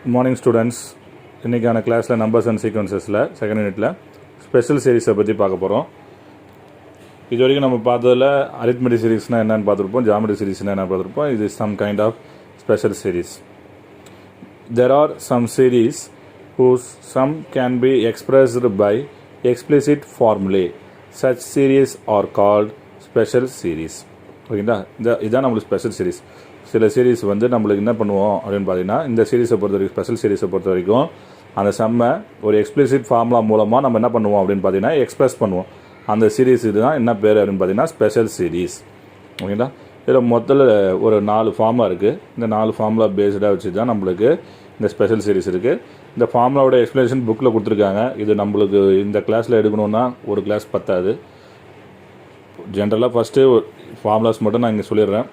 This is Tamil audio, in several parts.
Good morning students. இன்றைக்கான கிளாஸில் நம்பர்ஸ் அண்ட் சீக்வன்சஸில் செகண்ட் யூனிட்டில் ஸ்பெஷல் சீரீஸை பற்றி பார்க்க போகிறோம். இது வரைக்கும் நம்ம பார்த்ததில் அரித்மெட்டிக் சீரீஸ்னால் என்னென்னு பார்த்துருப்போம், ஜாமெட்ரி சீரீஸ்னால் என்ன பார்த்துருப்போம். இது some kind of special series. There are some series whose sum can be expressed by explicit formulae. Such series are called special series. ஓகேங்களா, இதுதான் நம்மளுக்கு ஸ்பெஷல் சீரீஸ். சில சீரீஸ் வந்து நம்மளுக்கு என்ன பண்ணுவோம் அப்படின்னு பார்த்தீங்கன்னா, இந்த சீரீஸை பொறுத்த வரைக்கும் ஸ்பெஷல் சீரீஸை பொறுத்த வரைக்கும் அந்த சம்மை ஒரு எக்ஸ்பிளிசிட் ஃபார்முலா மூலமாக நம்ம என்ன பண்ணுவோம் அப்படின்னு பார்த்தீங்கன்னா எக்ஸ்பிரஸ் பண்ணுவோம். அந்த சீரீஸ் இதுதான் என்ன பேர் அப்படின்னு பார்த்தீங்கன்னா ஸ்பெஷல் சீரீஸ். ஓகேங்களா, இதில் மொத்தத்தில் ஒரு 4 ஃபார்முலா இருக்குது. இந்த 4 ஃபார்முலா பேஸ்டாக வச்சு தான் நம்மளுக்கு இந்த ஸ்பெஷல் சீரீஸ் இருக்குது. இந்த ஃபார்முலாவோட எக்ஸ்ப்ளனேஷன் புக்கில் கொடுத்துருக்காங்க. இது நம்மளுக்கு இந்த கிளாஸில் எடுக்கணுன்னா ஒரு கிளாஸ் பத்தாது. ஜென்ரலாக ஃபஸ்ட்டு ஃபார்முலாஸ் மட்டும் நான் இங்கே சொல்லிடுறேன்.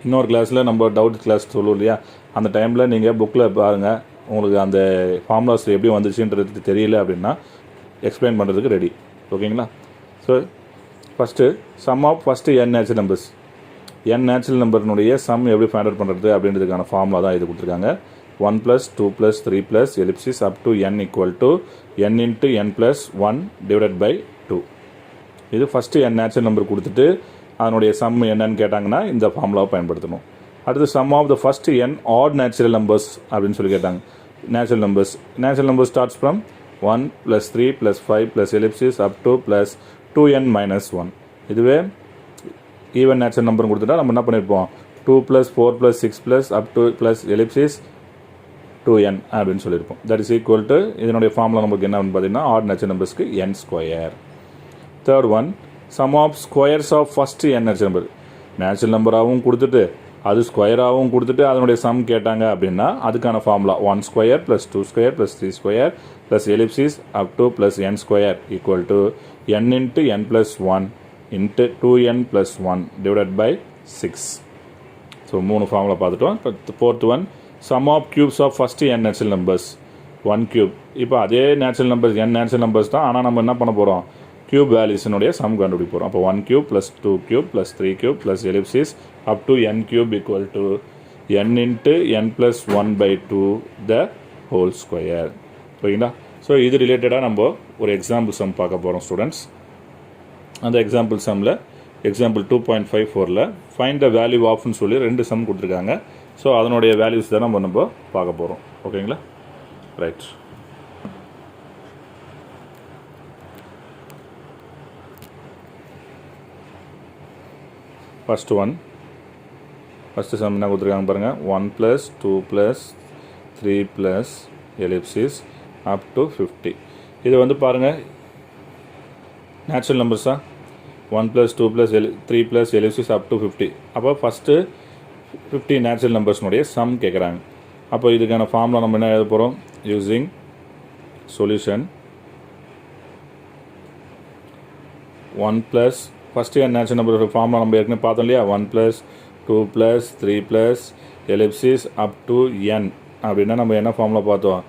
இன்னொரு கிளாஸில் நம்ம டவுட் கிளாஸ் சொல்லுவோம் இல்லையா, அந்த டைமில் நீங்கள் புக்கில் பாருங்கள். உங்களுக்கு அந்த ஃபார்முலாஸ் எப்படி வந்துச்சுன்றது தெரியல அப்படின்னா எக்ஸ்பிளைன் பண்ணுறதுக்கு ரெடி. ஓகேங்களா, so first sum of first n natural numbers. n natural நம்பர்னுடைய சம் எப்படி ஃபைண்ட் அவுட் பண்ணுறது அப்படின்றதுக்கான ஃபார்முலா தான் இது கொடுத்துருக்காங்க. 1 + 2 + 3 + ellipsis up to n equal to n into n plus 1 divided by 2. இது ஃபஸ்ட்டு n நேச்சுரல் நம்பர் கொடுத்துட்டு அதனுடைய சம் என்னன்னு கேட்டாங்கன்னா இந்த ஃபார்முலாவை பயன்படுத்தணும். அடுத்து sum of the first n odd natural numbers அப்படின்னு சொல்லி கேட்டாங்க. Natural numbers starts from 1 + 3 + 5 + ellipsis up to + 2n - 1. இதுவே ஈவன் நேச்சுரல் நம்பர் கொடுத்துட்டா நம்ம என்ன பண்ணியிருப்போம், 2 + 4 + 6 + up to + ellipsis 2n அப்படின்னு சொல்லியிருப்போம். தட் இஸ் ஈக்குவல் டு இதனுடைய ஃபார்முலா நமக்கு என்ன அப்படின்னு பார்த்தீங்கன்னா ஆட் நேச்சுரல் நம்பர்ஸ்க்கு n². Third one sum of squares of first n natural number. Natural நம்பராகவும் கொடுத்துட்டு அது ஸ்கொயராகவும் கொடுத்துட்டு அதனுடைய சம் கேட்டாங்க அப்படின்னா அதுக்கான formula 1² + 2² + 3² + ellipsis up to + n² equal to n into n plus 1 into 2n plus 1 divided by 6. So 3 formula பார்த்துட்டோம். இப்போ fourth one sum of cubes of first n natural numbers. 1 cube. இப்போ அதே natural numbers n natural numbers தான், ஆனால் நம்ம என்ன பண்ண போகிறோம், கியூப் வேல்யூஸினுடைய சம் கண்டுபிடிக்க போகிறோம். அப்போ 1 cube + 2 cube + 3 cube + ellipsis up to n cube equal to n into n plus 1 by 2 the whole square. ஓகேங்களா, ஸோ இது ரிலேட்டடாக நம்ம ஒரு எக்ஸாம்பிள் சம் பார்க்க போகிறோம் ஸ்டூடெண்ட்ஸ். அந்த எக்ஸாம்பிள் சம்மில் எக்ஸாம்பிள் 2.54ல் ஃபைண்ட் த வேல்யூ ஆஃப்னு சொல்லி 2 சம் கொடுத்துருக்காங்க. ஸோ அதனுடைய வேல்யூஸ் தான் நம்ம பார்க்க போகிறோம். ஓகேங்களா, ரைட். ஃபஸ்ட்டு சம் என்ன கொடுத்துருக்காங்க பாருங்கள். 1 + 2 + 3 + ellipsis up to 50. இது வந்து பாருங்கள் நேச்சுரல் நம்பர்ஸா. 1 + 2 + 3 + ellipsis up to 50. அப்போ ஃபஸ்ட்டு 50 நேச்சுரல் நம்பர்ஸ்னுடைய சம் கேட்குறாங்க. அப்போ இதுக்கான ஃபார்முலா நம்ம என்ன எழுத போகிறோம், using solution 1 + first n natural number formula நம்ம ஏற்கனவே பார்த்தோம் இல்லையா. 1 + 2 + 3 + ellipsis up to n அப்படின்னா நம்ம என்ன ஃபார்முலா பார்த்தோம்,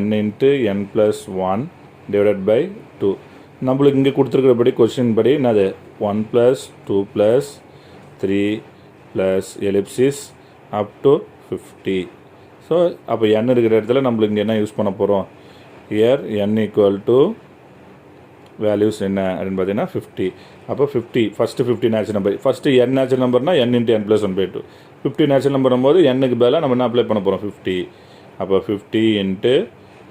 n into n plus 1 divided by 2. நம்மளுக்கு இங்கே கொடுத்துருக்கிறபடி கொஸ்டின் படி என்னது 1 + 2 + 3 + ellipsis up to 50. ஸோ அப்போ n இருக்கிற இடத்துல நம்மளுக்கு இங்கே என்ன யூஸ் பண்ண போகிறோம், here n equal to values என்ன அப்படின்னு பார்த்தீங்கன்னா 50. அப்போ 50 first 50 natural number. First n natural நம்பர்னால் n into n plus 1 by 2. 50 natural number போது n-க்கு பதிலாக நம்ம என்ன அப்ளை பண்ண போகிறோம், 50. அப்போ 50 into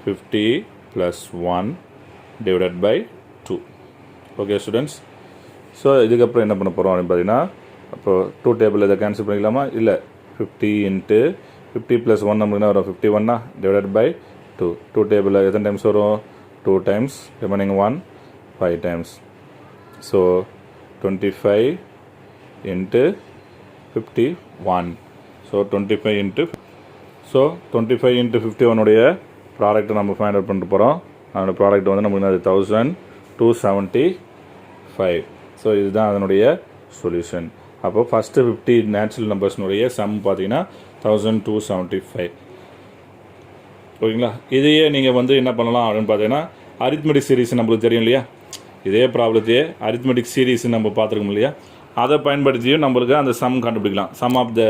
50 plus 1 divided by 2. Okay students, so இதுக்கப்புறம் என்ன பண்ண போகிறோம் அப்படின்னு பார்த்தீங்கன்னா, அப்போ 2 டேபிள் இதை கேன்சல் பண்ணிக்கலாமா, இல்லை 50 into 50 plus 1 நமக்கு என்ன வரும், 51 divided by 2. 2 டேபிளில் எத்தனை டைம்ஸ் வரும், 2 times, remaining 1 5 times. So 25 into 51. So 25 into 51 உடைய ப்ராடக்ட்டை நம்ம ஃபைண்ட் அவுட் பண்ணிட்டு போகிறோம். அதோட ப்ராடக்ட் வந்து நமக்கு என்னது 1275. ஸோ இதுதான் அதனுடைய சொல்யூஷன். அப்போ ஃபஸ்ட்டு 50 நேச்சுரல் நம்பர்ஸ்னுடைய சம் பார்த்தீங்கன்னா 1275. ஓகேங்களா, இதையே நீங்கள் வந்து என்ன பண்ணலாம் அப்படின்னு பார்த்தீங்கன்னா அரித்மெட்டிக் சீரீஸ் நம்மளுக்கு தெரியும் இல்லையா, இதே ப்ராப்ளத்தையே அரித்மெட்டிக் சீரீஸ் நம்ம பார்த்துருக்கோம் இல்லையா, அதை பயன்படுத்தியும் நம்மளுக்கு அந்த சம் கண்டுபிடிக்கலாம். Sum of the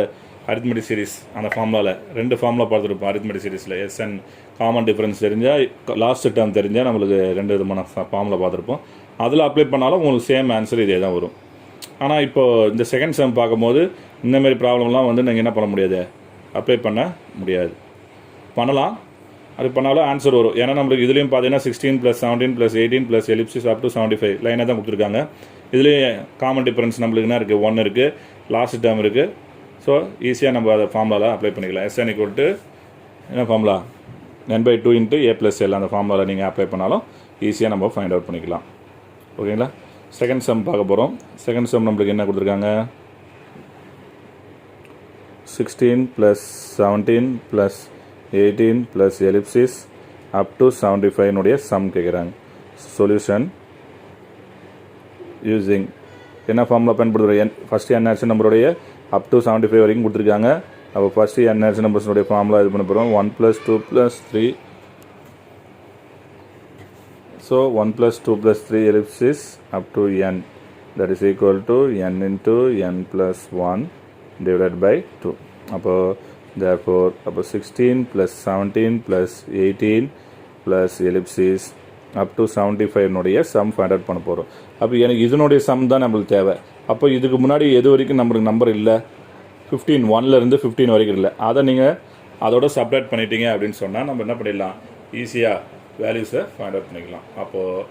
arithmetic series அந்த ஃபார்முலாவில் 2 ஃபார்முலா பார்த்துருப்போம் அரித்மெட்டிக் சீரிஸில் எஸ்என் காமன் டிஃபரன்ஸ் தெரிஞ்சால் லாஸ்ட் டேர்ம் தெரிஞ்சால் நம்மளுக்கு 2 விதமான ஃபார்முலா பார்த்துருப்போம். அதில் அப்ளை பண்ணாலும் உங்களுக்கு சேம் ஆன்சர் இதே தான் வரும். ஆனால் இப்போது இந்த செகண்ட் செம் பார்க்கும்போது இந்தமாரி ப்ராப்ளம்லாம் வந்து நீங்கள் என்ன பண்ண முடியாது, அப்ளை பண்ண முடியாது. பண்ணலாம், அது பண்ணாலும் ஆன்சர் வரும். ஏன்னா நம்மளுக்கு இதுலேயும் பார்த்தீங்கன்னா 16 + 17 + 18 + எலிப்சிஸ் அப் டு 75 லைனாக தான் கொடுத்துருக்காங்க. இதுலேயே காமன் டிஃபரன்ஸ் நம்மளுக்கு என்ன இருக்குது, 1 இருக்குது, லாஸ்ட் டேர்ம் இருக்குது. ஸோ ஈஸியாக நம்ம அதை ஃபார்முலாவில் அப்ளை பண்ணிக்கலாம். SN = என்ன ஃபார்முலா, n/2 × a + l அந்த ஃபார்முலாவில் நீங்கள் அப்ளை பண்ணாலும் ஈஸியாக நம்ம ஃபைண்ட் அவுட் பண்ணிக்கலாம். ஓகேங்களா? செகண்ட் சம் பார்க்க போகிறோம். செகண்ட் சம் நம்மளுக்கு என்ன கொடுத்துருக்காங்க, 16 + 17 + 18 + எலிப்சிஸ் அப் டு 75 சம் கேட்குறாங்க. சொல்யூஷன் யூஸிங் என்ன ஃபார்முலா பயன்படுத்துகிறோம், ஃபஸ்ட்டு n நம்பருடைய அப் டு 75 வரைக்கும் கொடுத்துருக்காங்க. அப்போ ஃபஸ்ட்டு n நம்பர்ஸுடைய ஃபார்முலா இது பண்ண போகிறோம். 1 + 2 + 3. So 1 + 2 + 3 ellipses up to n, that is equal to n × n + 1 divided by 2. Therefore 16 + 17 + 18 + ellipsis up to 75 some find out பண்ண போகிறோம். அப்போ எனக்கு இதனுடைய சம் தான் நம்மளுக்கு தேவை. அப்போ இதுக்கு முன்னாடி எது வரைக்கும் நம்மளுக்கு நம்பர் இல்லை, 15 1லேருந்து 15 வரைக்கும் இல்லை, அதை நீங்கள் அதோட சப்ராக்ட் பண்ணிட்டீங்க அப்படின்னு சொன்னால் நம்ம என்ன பண்ணிடலாம், ஈஸியாக வேல்யூஸை ஃபைண்ட் அவுட் பண்ணிக்கலாம். அப்போது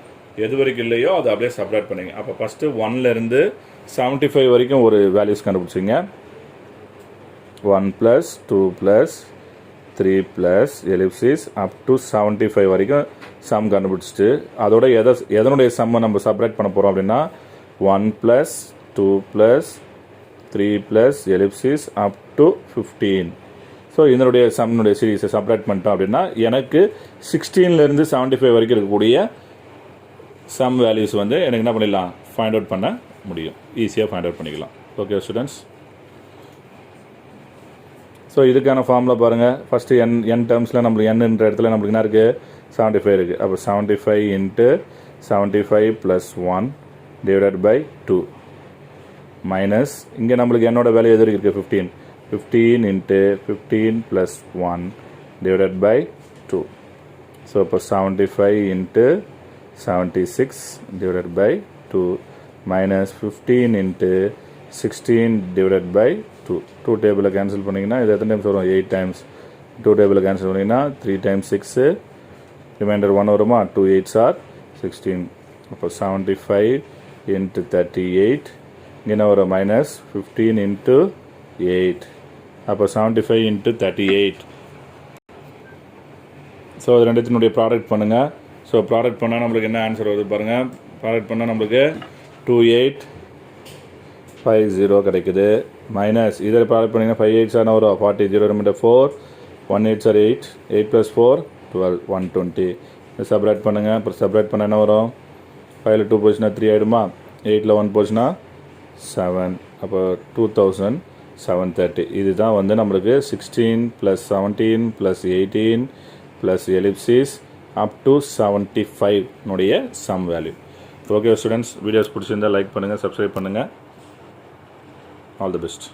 எது வரைக்கும் இல்லையோ அதை அப்படியே சப்ராக்ட் பண்ணிங்க. அப்போ ஃபஸ்ட்டு 1லேருந்து 75 வரைக்கும் ஒரு வேல்யூஸ் கண்டுபிடிச்சிங்க. 1 + 2 + 3 + எலிப்சிஸ் அப் டு 75 வரைக்கும் சம் கண்டுபிடிச்சிட்டு அதோட எதனுடைய சம்மை நம்ம சப்ராக்ட் பண்ண போகிறோம் அப்படின்னா 1 + 2 + 3 + எலிப்சிஸ் அப் டு 15. ஸோ இதனுடைய சம்னுடைய சீரீஸை சப்ராக்ட் பண்ணிட்டோம் அப்படின்னா எனக்கு 16லேருந்து 75 வரைக்கும் இருக்கக்கூடிய சம் வேல்யூஸ் வந்து எனக்கு என்ன பண்ணிடலாம், ஃபைண்ட் அவுட் பண்ண முடியும், ஈஸியாக ஃபைண்ட் அவுட் பண்ணிக்கலாம். ஓகே ஸ்டூடெண்ட்ஸ், ஸோ இதுக்கான ஃபார்முலா பாருங்கள். ஃபஸ்ட்டு n டேர்ம்ஸில் நம்மளுக்கு n இடத்துல நம்மளுக்கு என்ன இருக்குது, 75 இருக்குது. அப்போ 75 × 75 + 1 divided by 2 மைனஸ் இங்கே நம்மளுக்கு என்னோட வேல்யூ எது இருக்குது, 15. 15 × 15 + 1 divided by 2. ஸோ இப்போ 75 × 76 divided by 2 minus 15 × 16 divided by 2. 2 டேபிளில் கேன்சல் பண்ணிங்கன்னா இது எத்தனை டைம்ஸ் வரும், 8 டைம்ஸ். 2 டேபிளில் கேன்சல் பண்ணிங்கன்னா 3 × 6 ரிமைண்டர் 1 வருமா, 2 8s are 16. அப்போ 75 × 38 இங்கே வரும் மைனஸ் 15 × 8. அப்போ 75 × 38. ஸோ அது ரெண்டுத்தினுடைய ப்ராடக்ட் பண்ணுங்கள். ஸோ ப்ராடக்ட் பண்ணால் நம்மளுக்கு என்ன ஆன்சர் வருது பாருங்கள். ப்ராடக்ட் பண்ணால் நம்மளுக்கு 2850 கிடைக்குது. மைனஸ் இதில் ப்ராடக்ட் பண்ணிங்கன்னா 5 8s are வரும் 40, 0 ரிமைண்டர் 4, 1 8s are 8, 8 + 4 12, 120. சப்ராக்ட் பண்ணுங்கள். அப்புறம் சப்ராக்ட் பண்ண என்ன வரும், 5ல் 2 போச்சுன்னா 3 ஆகிடுமா, 8ல் 1 போச்சுன்னா 7. அப்போ 2730. இதுதான் வந்து நம்மளுக்கு 16 + 17 + 18 + ellipsis up to 75 sum value. Okay students, videos பிடிச்சிருந்தால் லைக் பண்ணுங்கள், சப்ஸ்கிரைப் பண்ணுங்கள். All the best.